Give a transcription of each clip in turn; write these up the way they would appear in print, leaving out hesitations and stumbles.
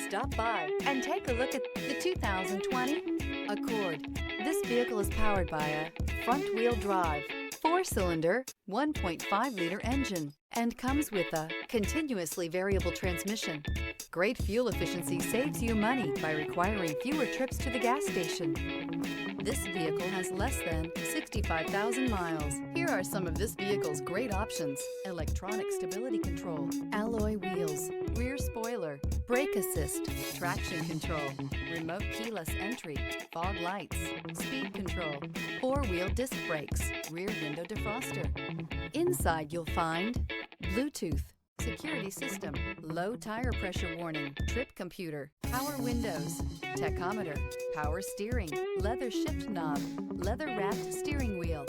Stop by and take a look at the 2020 Accord. This vehicle is powered by a front-wheel drive, 4-cylinder, 1.5-liter engine, and comes with a continuously variable transmission. Great fuel efficiency saves you money by requiring fewer trips to the gas station. This vehicle has less than 65,000 miles. Here are some of this vehicle's great options: electronic stability control, alloy wheels, rear spoiler, brake assist, traction control, remote keyless entry, fog lights, speed control, 4-wheel disc brakes, rear window defroster. Inside you'll find Bluetooth, security system, low tire pressure warning, trip computer, power windows, tachometer, power steering, leather shift knob, leather wrapped steering wheel.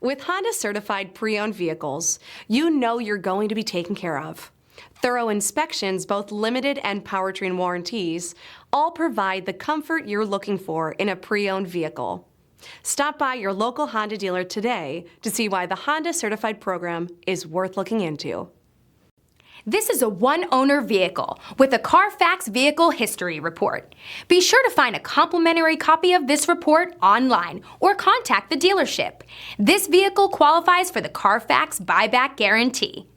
With Honda certified pre-owned vehicles, you know you're going to be taken care of. Thorough inspections, both limited and powertrain warranties, all provide the comfort you're looking for in a pre-owned vehicle. Stop by your local Honda dealer today to see why the Honda certified program is worth looking into. This is a one-owner vehicle with a CARFAX Vehicle History Report. Be sure to find a complimentary copy of this report online or contact the dealership. This vehicle qualifies for the CARFAX Buyback Guarantee.